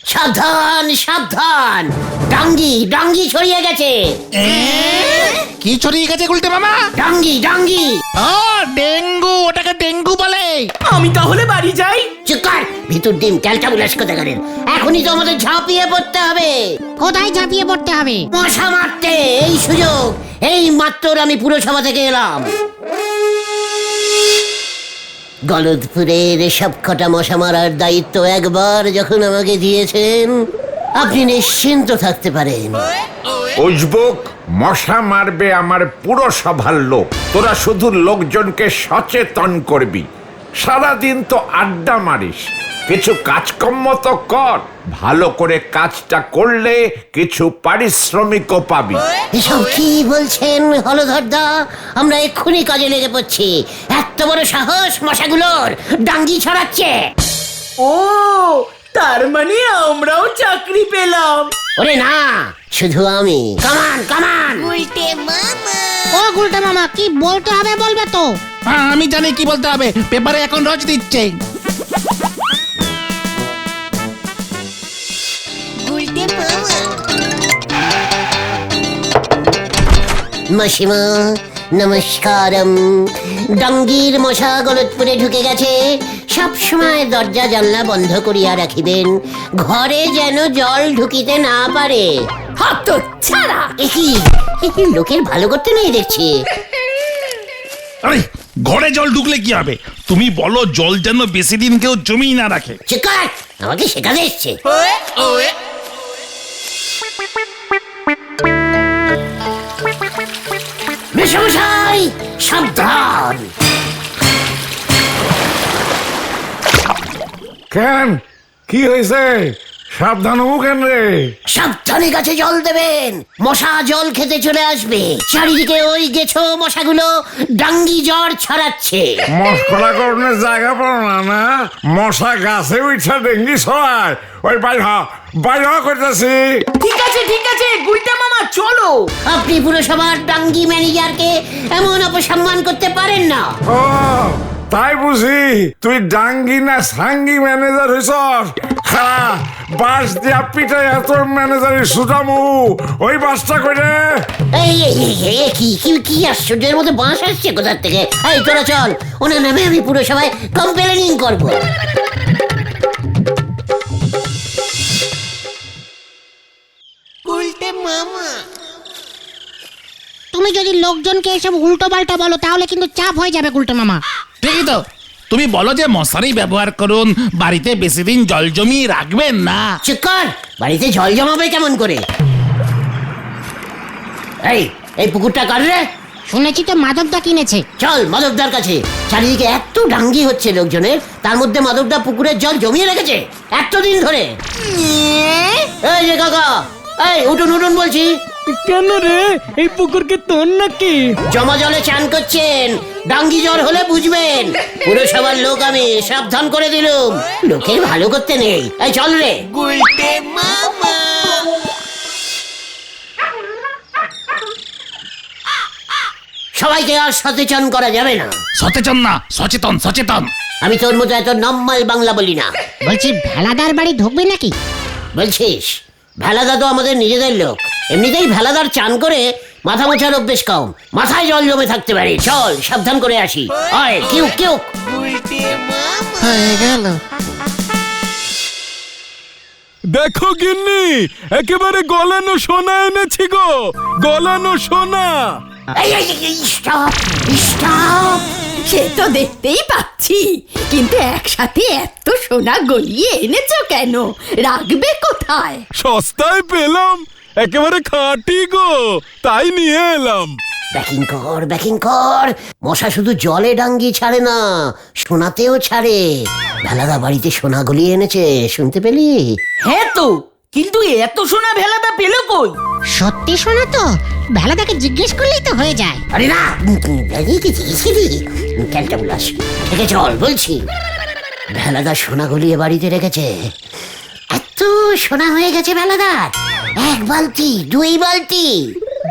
সাবধান সাবধান, ডাঙ্গি ডাঙ্গি ছড়িয়ে গেছে। কি ছড়িয়ে গেছে গুলটে মামা? ডাঙ্গি ডাঙ্গি। ও ডেঙ্গু, ওটাকে ডেঙ্গু বলে। আমি তাহলে বাড়ি যাই। চিকার ভিতর ডিম ক্যালটা বুলাস কোথা করেন। এখনই তো আমাদের ঝাঁপিয়ে পড়তে হবে। কোথায় ঝাঁপিয়ে পড়তে হবে? মশা মারতে। এই সুযোগ, এই মাত্র আমি পুরসভা থেকে এলাম। গলদপুরের সব কটা মশা মারার দায়িত্ব একবার যখন আমাকে দিয়েছেন, আপনি নিশ্চিন্ত থাকতে পারেন। উজবুক, মশা মারবে আমার পুরসভার লোক। তোরা শুধু লোকজনকে সচেতন করবি। সারাদিন তো আড্ডা মারিস, কিছু কাজকর্ম তো কর। ভালো করে কাজটা করলে কিছু পারিশ্রমিকও পাবি। এসব কি বলছেন হলধরদা? আমরা এক্ষুনি কাজে লেগে পড়ছি। এত বড় সাহস মশাগুলোর, ডাঙ্গি ছড়াচ্ছে। ও, তার মানে আমরাও চাকরি পেলাম। ওরে না, শুধু আমি। কামান কামান। ও গুলটে মামা, কি বলতে হবে বলবে তো? আমি জানি কি বলতে হবে, পেপারে এখন রোজ দিচ্ছে। মাসিমা নমস্কারম। ডাঙ্গির মশা গলতপুরে ঢুকে গেছে। সব সময় দরজা জানলা বন্ধ করিয়া রাখিবেন, ঘরে যেন জল ঢুকিতে না পারে। হাত ছাড়া। একই লোকের ভালো করতে নেই দেখছি। আরে ঘরে জল ঢুকলে কি হবে? তুমি বলো জল যেন বেশি দিন কেউ জমি না রাখে। চিকার আমাকে শেখাতে এসছে। মেশামশাই সাবধান। কেন, কি হয়েছে? সাবধান হবো কেন রে? সাবধানে গাছে জল দেবেন, মশা জল খেতে চলে আসবে। চারিদিকে ওই গেছো মশাগুলো ডাঙ্গি জ্বর ছড়াচ্ছে। মশকরা করণের জায়গা পাও না না? মশা গাছে উঠছে ডেঙ্গি ছড়ায়। ওই বাইর করতেছি। ঠিক আছে গুলটে মামা চলো। আপনি পুরসভার ডাঙ্গি ম্যানেজারকে এমন অপসম্মান করতে পারেন না। ও তাই বুঝি তুই ডাঙ্গি না সাঙ্গি ম্যানেজার হইছস? বাস দিয়া পিটাই এত ম্যানেজারের সুটামু। ওই বাসটা করে কি আশ্চর্যের মধ্যে বাঁশ আসছে কোথার থেকে। এই তোরা চল, ওনার নামে আমি পুরসভায় কমপ্লেনিং করবো। তুমি যদি লোকজনকে এসব উল্টো পাল্টা বলো তাহলে কিন্তু চাপ হয়ে যাবে গুলটে মামা। ঠিকই তো, তুমি বলো যে মশারি ব্যবহার করুন, বাড়িতে বেশি দিন জল জমিয়ে রাখবেন না। চুপ কর, বাড়িতে জল জমাবে কেমন করে? এই পুকুরটা কার রে? শুনেছি তো মাধবদা কিনেছে। চল মাধবদার কাছে। চারিদিকে এত ডাঙ্গি হচ্ছে লোকজনের, তার মধ্যে মাধবদা পুকুরের জল জমিয়ে রেখেছে এতদিন ধরে। এই যে কাকা, এই উঠুন উঠুন বলছি। কেন রে, এই পুকুরকে তোর নাকি? জমা জলে চান করছেন, ডাঙ্গি জ্বর হলে বুঝবেন। পুরসভার লোক আমি, সাবধান করে দিলুম। লোকের ভালো করতে নেই। এই চল রে। সবাইকে আর সচেতন করা যাবে না। সচেতন না, সচেতন সচেতন। আমি তোর মতো এত নম্মাল বাংলা বলি না। বলছি ভেলাদার বাড়ি ঢুকবে নাকি? বলছিস? ভেলাদা তো আমাদের নিজেদের লোক। এমনিতেই ভেলাদার চান করে মাথা মোছার অভ্যেস কম, মাথায় জল জমে থাকতে পারে। চল সাবধান করে আসি। আয় কিউ কিউ। হয়ে গেল। দেখো গিন্নি, একেবারে গলানো সোনা এনেছি গো, গলানো সোনা। Stop stop. সে তো দেখতেই পাচ্ছি, কিন্তু একসাথে এত সোনা গলিয়ে এনেছো কেন? রাখবে কোথায়? সস্তায় পেলাম, একেবারে খাঁটি গো, তাই নিয়ে এলাম। ব্যাকিং কর। মশা শুধু জলে ডাঙ্গি ছাড়ে না, সোনাতেও ছাড়ে। ভেলাদা বাড়িতে সোনা গলিয়ে এনেছে, শুনতে পেলি? হ্যাঁ তো, কিন্তু এত সোনা ভেলাদা পেলো কই? সত্যি শোনা তো, ভেলাদাকে জিজ্ঞেস করলেই তো হয়ে যায়। আরে না, ক্যালটা বুলাস থেকে চল বলছি। ভেলাদা সোনা গলিয়ে বাড়িতে রেখেছে। এত সোনা হয়ে গেছে ভেলাদার, 1 বালতি 2 বালতি।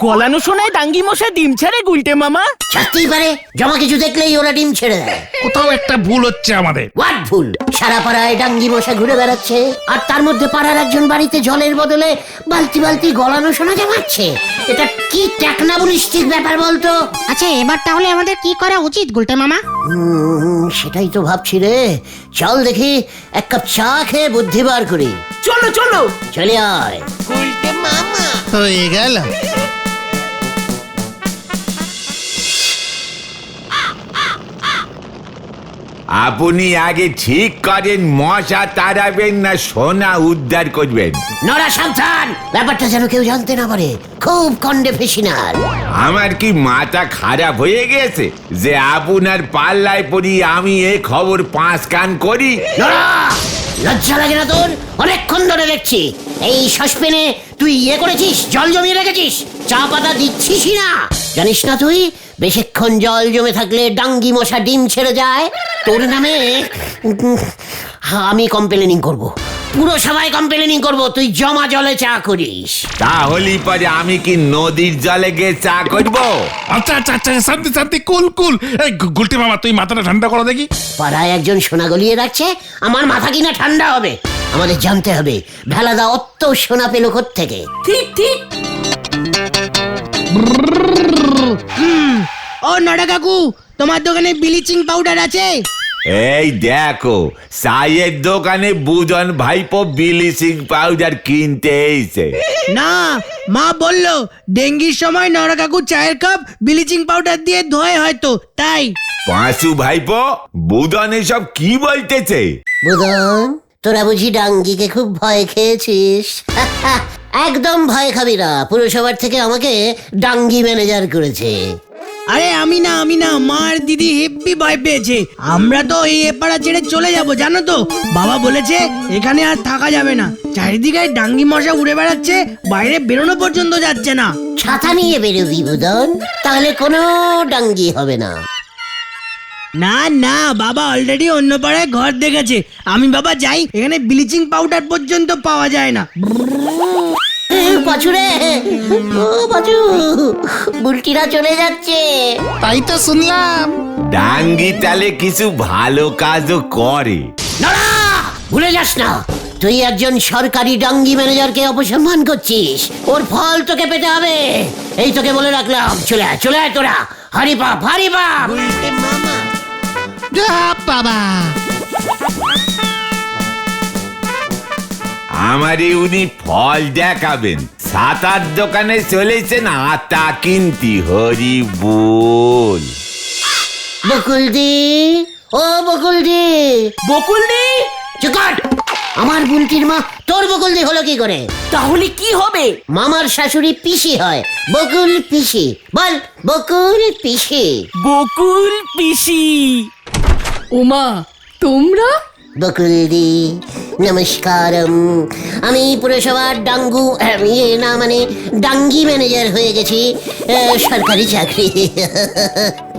গলানো শোনায় ডাঙ্গি মশা ডিম ছাড়ে গুলটে মামা? ছাড়তেই পারে, জমা কিছু দেখলেই ওরা ডিম ছেড়ে দেয়। কোথাও একটা ভুল হচ্ছে আমাদের। হোয়াট ভুল? সারা পাড়ায় ডাঙ্গি মশা ঘুরে বেড়াচ্ছে, আর তার মধ্যে পাড়ার একজন বাড়িতে জলের বদলে বালতি বালতি গলানো সোনা জমাচ্ছে। এটা কি টেকনাবলিস্টিক ব্যাপার বলতো? আচ্ছা এবার তাহলে আমাদের কি করা উচিত গুলটে মামা? সেটাই তো ভাবছি রে। চল দেখি এক কাপ চা খেয়ে বুদ্ধি বার করি। চলো চলো। চলে আয়। হয়ে গেল। আপনি আগে ঠিক করেন মশা তাড়াবেন না সোনা উদ্ধার করবেন। নড়া সাবধান, ব্যাপারটা যেন কেউ জানতে না পারে। খুব কন্ডে ফেসিনার। আমার কি মাথা খারাপ হয়ে গেছে যে আপনার পাল্লায় পড়ি আমি এই খবর 5 কান করি? নড়া, লজ্জা লাগে না তোর? অনেকক্ষণ ধরে দেখছি এই সসপেনে তুই করেছিস, জল জমিয়ে রেখেছিস, চা পাতা দিচ্ছিসই না। জানিস না তুই বেশিক্ষণ জল জমে থাকলে ডাঙ্গি মশা ডিম ছেড়ে যায়? তোর নামে আমি কমপ্লেনিং করব, পুরো সবাই কমপ্লেনিং করব তুই জমা জলে চা করিস। তাহলে পরে আমি কি নদীর জলে গিয়ে চা করব? আচ্ছা আচ্ছা আচ্ছা, শান্তি শান্তি, কুল কুল। এই গুলটে মামা তুই মাথাটা ঠান্ডা করো দেখি। পাড়ায় একজন সোনা গলিয়ে রাখছে, আমার মাথা কিনা ঠান্ডা হবে? আমাদের জানতে হবে ভেলাদা অত সোনা পেল থেকে। ঠিক ঠিক। ও নড়া কাকু, তোমার দোকানে ব্লিচিং পাউডার আছে? এই দেখো, চায়ের দোকানে বুজন ভাইপো ব্লিচিং পাউডার কিনতে এসে। না, মা বললো ডেঙ্গির সময় নড়া কাকু চায়ের কাপ ব্লিচিং পাউডার দিয়ে ধোয় হয়তো, তাই। পাঁচু ভাইপো, বুদন এসব কি বলতেছে? বুদন, তোরা বুঝি ডাঙ্গিকে খুব ভয় খেয়েছিস? একদম ভয় খাবি না, পুরসভার থেকে আমাকে ডাঙ্গি ম্যানেজার করেছে। আরে আমি না, মা আর দিদি হেব্বি ভয় পেয়েছে। আমরা তো এই এপাড়া ছেড়ে চলে যাব, জানো তো। বাবা বলেছে এখানে আর থাকা যাবে না, চারিদিকে ডাঙ্গি মশা উড়ে বেড়াচ্ছে, বাইরে বেরোনো পর্যন্ত যাচ্ছে না। ছাতা নিয়ে বেরোবি বুদন, তাহলে কোনো ডাঙ্গি হবে না। না না, বাবা অলরেডি অন্য পাড়ায় ঘর দেখেছে। আমি বাবা যাই, এখানে ব্লিচিং পাউডার পর্যন্ত পাওয়া যায় না। পাচুরে, ও পাচু, বুলটিরা চলে যাচ্ছে। তাই তো শুনলাম। ডাঙ্গি তালে কিছু ভালো কাজও করে। নড়া, ভুলে যাস না তুই একজন সরকারি ডাঙ্গি ম্যানেজারকে অপসম্মান করছিস। ওর ফল তোকে পেতে হবে, এই তোকে বলে রাখলাম। চলে আয়, চলে আয় তোরা। হারি বাপ, হারি বাপ। যা বাবা। আমারে উনি ফল দেখাবেন। সাতার দোকানে চলেছেন আটা কিনতি। হরি বল। বকুলদি, ও বকুলদি। বকুলদি, চুপ কর। আমার বুলটির মা তোর বকুলদি হলো কি করে? তাহলে কি হবে? মামার শাশুড়ি পিসি হয়, বকুল পিসি। বল, বকুল পিসি। বকুল পিসি। ওমা, তোমরা? বকুলদি নমস্কারম। আমি পুরসভার ডাঙ্গি ম্যানেজার হয়ে গেছি। সরকারি চাকরি,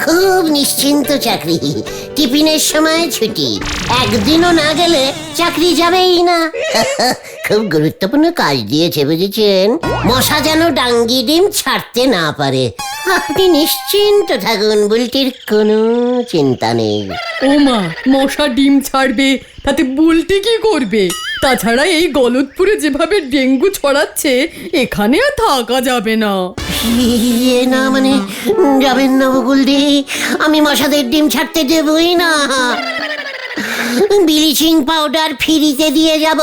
খুব নিশ্চিন্ত চাকরি। টিফিনের সময় ছুটি, একদিনও না গেলে চাকরি যাবেই না। খুব গুরুত্বপূর্ণ কাজ দিয়েছে বুঝেছেন, মশা যেন ডাঙ্গি ডিম ছাড়তে না পারে। আপনি নিশ্চিন্ত থাকুন, বুলটির কোনো চিন্তা নেই। ওমা, মশা ডিম ছাড়বে, তাতে বুলটি কি করবে? তাছাড়া এই গলতপুরে যেভাবে ডেঙ্গু ছড়াচ্ছে, এখানে আর থাকা যাবে না। যাবেন না বকুলদি, আমি মশাদের ডিম ছাড়তে দেবই না। ব্লিচিং পাউডার ফ্রিতে দিয়ে যাব,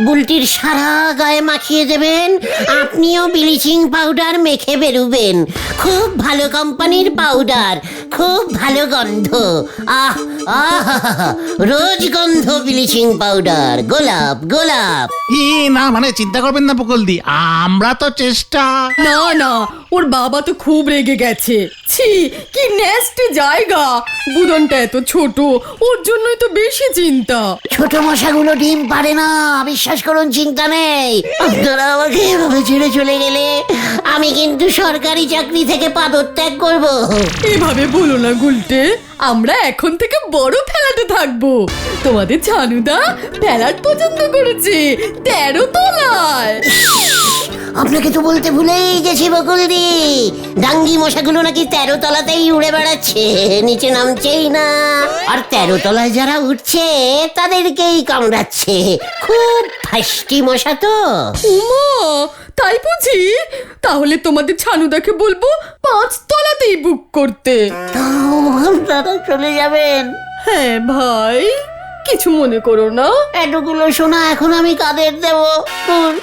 বুলটির সারা গায়ে মাখিয়ে দেবেন। আপনিও ব্লিচিং পাউডার মেখে বেরুবেন। খুব ভালো কোম্পানির পাউডার, খুব ভালো গন্ধ। আহ আহ, রোজ গন্ধ ব্লিচিং পাউডার, গোলাপ গোলাপ। না মানে চিন্তা করবেন না বকুলদি, আমরা তো চেষ্টা। না না, ওর বাবা তো খুব রেগে গেছে। ছি, কি নেস্টি জায়গা। বুদনটা এত ছোট, ওর জন্যই তো বেশি চিন্তা। ছোট মশাগুলো ডিম পারে না, বিশ্বাস করুন, চিন্তা নেই। আপনারা আমাকে এভাবে ছেড়ে চলে গেলে আমি কিন্তু সরকারি চাকরি থেকে পদত্যাগ করব। এভাবে বলো না গুলটে, আমরা এখন থেকে বড় ফেলাতে থাকবো। তোমাদের ছানুদা ফেলাট পছন্দ করেছে 13 তলায়। আপনাকে তো বলতে ভুলেই গেছি বকুলদি, ডাঙ্গি মশাগুলো নাকি 13 তলাতেই উড়ে বেড়াচ্ছে, নিচে নামছেই না। আর 13 তলায় যারা উঠছে তাদেরকেই কামড়াচ্ছে। খুব ফাস্টি মশা তো। উমা, তাই বুঝি? তাহলে তোমাদের ছানুদাকে বলবো 5 তলাতেই বুক করতে। তাও আপনারা চলে যাবেন? হ্যাঁ ভাই, কিছু মনে করো না। এতগুলো সোনা এখন আমি কাদের দেব?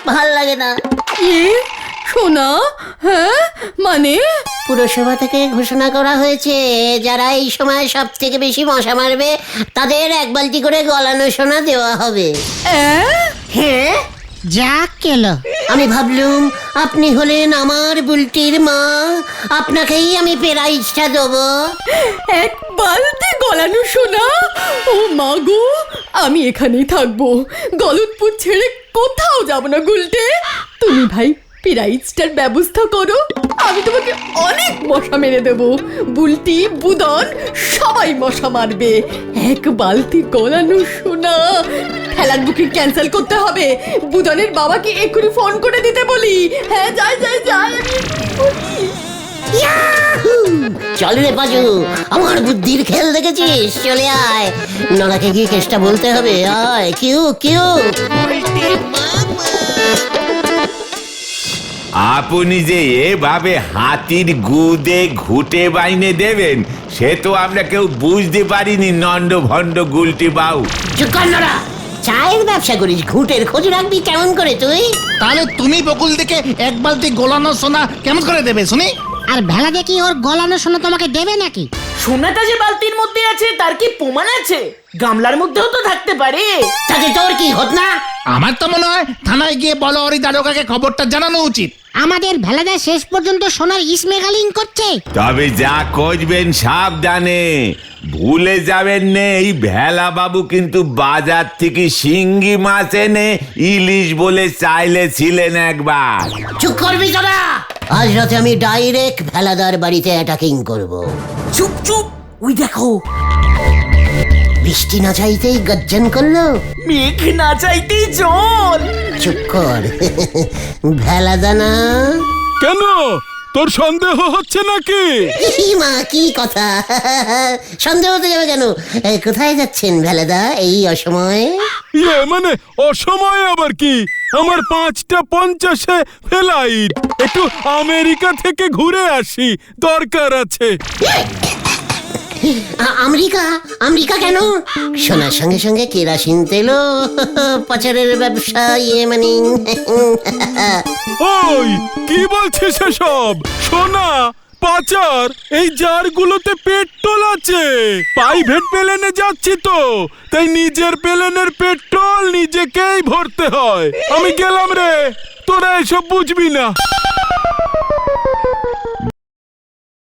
ভাল লাগে না। কি সোনা? হ্যাঁ মানে? পুরসভা থেকে ঘোষণা করা হয়েছে, যারা এই সময় সব থেকে বেশি মশা মারবে তাদের 1 বালতি করে গলানো সোনা দেওয়া হবে। হ্যাঁ, যা কেলো। আমি ভাবলুম আপনি হলেন আমার বুলটির মা, আপনাকেই আমি প্রাইজটা দেবো। 1 বালতি গলানো সোনা? ও মা গো, আমি এখানেই থাকবো, গলতপুর ছেড়ে কোথাও যাব না। গুলটে, তুমি ভাই প্রাইজটার ব্যবস্থা করো, আমি তোমাকে অনেক মশা মেরে দেবো। বুলটি, বুদন সবাই মশা মারবে। 1 বালতি গলানো সোনা। খেলার বুকিং ক্যান্সেল করতে হবে। বুদনের বাবাকে এক্ষুনি ফোন করে দিতে বলি। হ্যাঁ, যাই যাই যাই, আমি এক্ষুনি বলি। ইয়াহু! চল রে পাজু, আমার বুদ্ধির খেল দেখেছিস? চলে আয়, নরাকে গিয়ে কেসটা বলতে হবে। আয়, কিউ কিউ। আপনি যে এভাবে হাতির গুদে ঘুটে বাইনে দেবেন, সে তো আমরা কেউ বুঝতে পারিনি। নন্ড ভণ্ড গুলটি বাউ। চুপ কর নরা, চায়ের ব্যবসা করিস, ঘুটের খোঁজ রাখবি কেমন করে তুই? তাহলে তুমি বকুল দিকে 1 বালতি গোলানো সোনা কেমন করে দেবে শুনি? আর ভেলা দেখি ওর গলানো সোনা তোমাকে দেবে নাকি? সোনাটা যে বালতির মধ্যে আছে তার কি প্রমাণ আছে? গামলার মধ্যেও তো থাকতে পারে। তাতে তোর কি হত না? আমার তো মনে হয় থানায় গিয়ে বলহরি দারোগাকে খবরটা জানানো উচিত। আমাদের ভেলাদা শেষ পর্যন্ত সোনার ইসমেগালিং করছে। তবে যা খুঁজবেন সাবধানে, ভুলে যাবেন না এই ভেলা বাবু কিন্তু বাজার থেকে শিঙ্গি মাছ এনে ইলিশ বলে চাইলেছিলেন একবার। চুপ করবি তোরা। আজ রাতে আমি ডাইরেক্ট ভেলাদার বাড়িতে অ্যাটাকিং করব। চুপ চুপ, ওই দেখো, বৃষ্টি না চাইতেই গর্জন করলো। মেঘ না চাইতেই জল। চুপ কর। ভেলাদা না? কেন, তোর সন্দেহ হচ্ছে নাকি? মা, কি কথা? সন্দেহ হতে যাবে কেন? কোথায় যাচ্ছেন ভেলাদা এই অসময়ে? মানে অসময়ে আবার কি? আমার 5টা 50-এ ফ্লাইট, একটু আমেরিকা থেকে ঘুরে আসি, দরকার আছে। আমেরিকা? আমেরিকা কেন? সোনার সঙ্গে সঙ্গে কেরাসিন তেলও পাচারের ব্যবসা, মানে। ওই কি বলছিস এসব? সোনা পাচার? এই জারগুলোতে পেট্রোল আছে। প্রাইভেট প্লেনে যাচ্ছি তো, তাই নিজের প্লেনের পেট্রোল নিজেকেই ভরতে হয়। আমি গেলাম রে, তোরা এসব বুঝবি না।